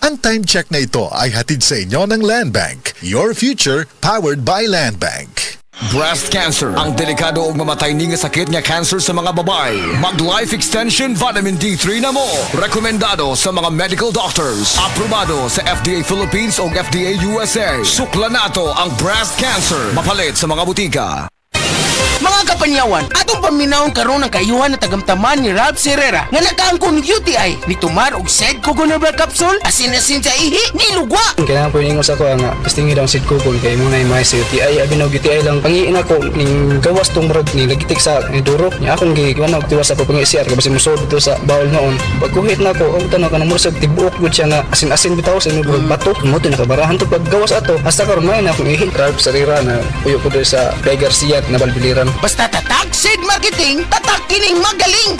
Ang time check na ito ay hatid sa inyo ng Land Bank. Your future powered by Land Bank. Breast cancer, ang delikado ug mamatay ni nga sakit nga cancer sa mga babae. Mag-life extension vitamin D3 na mo. Rekomendado sa mga medical doctors. Aprobado sa FDA Philippines ug FDA USA. Sukla nato ang breast cancer. Mapalit sa mga butika. Mga kapanyawan, atong paminawon karon ang kayuhan na tagamtaman ni Ralph Herrera nga nakaangkon ng UTI ni Tumar og Sed Coconut Capsule asin-asin sa ihi ni lugwa. Kailangan po ingos ako nga testingin daw Sed Coconut kay mo na may sa UTI abi na UTI lang pangiin ako ning gawas tong murag ni lagitik sa ni duro nya akong giwan og tiwas ako pang-CR kasi musod dito sa bawol noon. Pagkuhit na ako ang tanaw kanang murag tibuok gud siya nga asin-asin bitaw sa imong bato mo to nakabarahan to paggawas ato hasta karon may na akong ihi. Ralph Herrera na puyo ko sa Kay Garcia na Balbiliran. Basta tatak Sed Marketing, tatak kining magaling.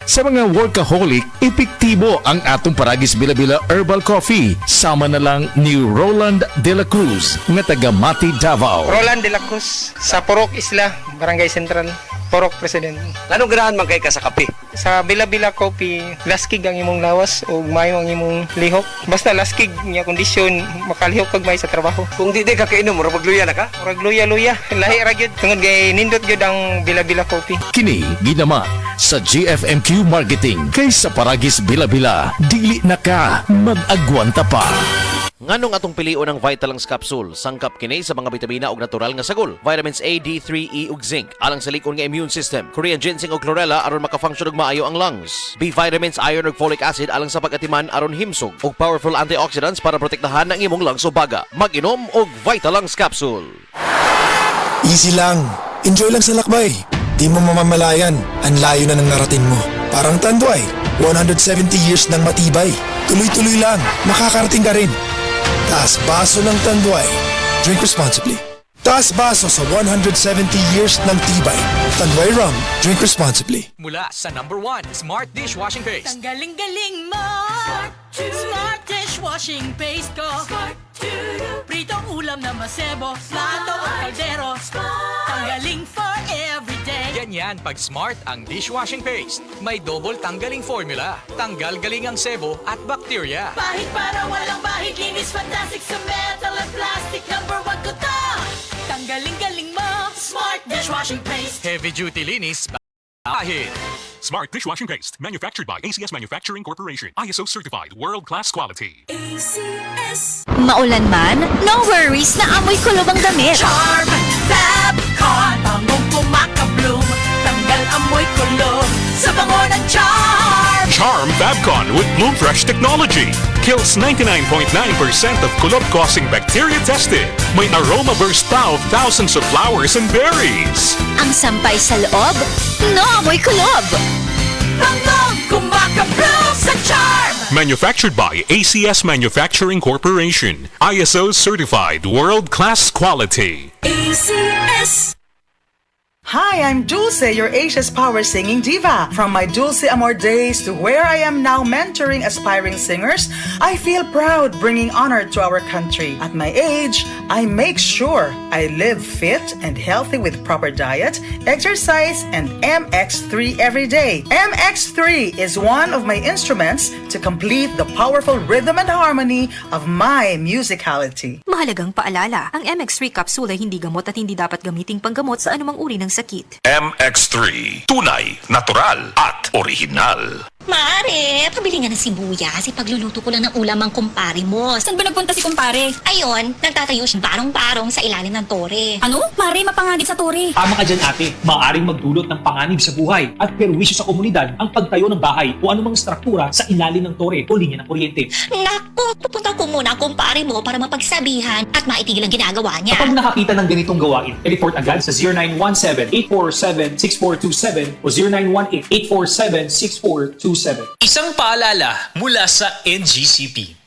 Sa mga workaholic, epektibo ang atong Paragis Bila-Bila Herbal Coffee. Sama na lang ni Roland De La Cruz nga taga Mati, Davao. Roland De La Cruz sa Purok Isla, Barangay Central, Purok President. Anong ganahan man kay ka sa kape? Sa Bila-Bila Coffee, laskig ang imong lawas o mayo ang imong lihok. Basta laskig niya kondisyon, makalihok kag may sa trabaho. Kung di ka kainom, mura pagluya na ka? Murag luya-luya, lahi ra gyud. Tungod kay nindot gyud ang Bila-Bila Coffee. Kini ginama sa GFMQ Marketing kay sa Paragis Bila-Bila. Dili na ka mag-agwanta pa. Nganong atong pilion ang Vitalangs Capsule, sangkap kini sa mga bitamina ug natural nga sagol, vitamins A, D3, E ug zinc, alang sa likon nga immune system, Korean ginseng ug chlorella aron maka-function og maayo ang lungs, B vitamins, iron ug folic acid alang sa pag-atiman aron himsog, ug powerful antioxidants para protektahan ang imong lungs ug baga. Mag-inom og Vitalangs Capsule. Easy lang. Enjoy lang sa lakbay. Di mo mamamalayan, ang layo na ng narating mo. Parang Tanduay, 170 years ng matibay. Tuloy-tuloy lang, makakarating ka rin. Taas baso ng Tanduay. Drink responsibly. Taas baso sa 170 years ng tibay. Tanduay Rum. Drink responsibly. Mula sa #1 Smart Dishwashing Paste. Ang galing-galing mo! Smart Dishwashing Paste ko! Pritong ulam na masebo, plato o kaldero. Tanggaling for everyday. Ganyan pag Smart ang dishwashing paste. May double tanggaling formula. Tanggal galing ang sebo at bakterya. Bahid para walang bahid, linis fantastic sa metal at plastic. #1 ko to! Tanggaling-galing mo! Smart Dishwashing Paste. Heavy duty linis, bahid. Smart Dishwashing Paste, manufactured by ACS Manufacturing Corporation. ISO certified, world-class quality. ACS. Maulan man, no worries na amoy kulob ang damit. Charm Fabcon, bangong kumakabloom. Tanggal amoy kulob sa bango ng Charm. Charm Fabcon with Bloom Fresh technology. Kills 99.9% of kulob-causing bacteria tested. May aroma burst pa of thousands of flowers and berries. Ang sampay sa loob, no amoy kulob. Bangong kumakabloom sa Charm. Manufactured by ACS Manufacturing Corporation. ISO certified, world-class quality. ACS. Hi, I'm Dulce, your Asia's Power Singing Diva. From my Dulce Amor days to where I am now mentoring aspiring singers, I feel proud bringing honor to our country. At my age, I make sure I live fit and healthy with proper diet, exercise, and MX3 every day. MX3 is one of my instruments to complete the powerful rhythm and harmony of my musicality. Mahalagang paalala, ang MX3 capsule ay hindi gamot at hindi dapat gamiting panggamot sa anumang uri ng sakit. MX3, tunay, natural, at original. Mare, pabili nga ng sibuyas. Pagluluto ko lang ng ulam ang kumpare mo. Saan ba nagpunta si kumpare? Ayun, nagtatayo siya barong-barong sa ilalim ng tore. Ano? Mare, mapanganib sa tore. Tama ka dyan, ate. Maaaring magdulot ng panganib sa buhay at perwisyo sa komunidad ang pagtayo ng bahay o anumang struktura sa ilalim ng tore o linya ng kuryente. Naku, pupunta ko muna ang kumpare mo para mapagsabihan at maitigil ang ginagawa niya. Kapag nakakita ng ganitong gawain, report agad sa 0917-847-6427 o 0918-847-6427. Isang paalala mula sa NGCP.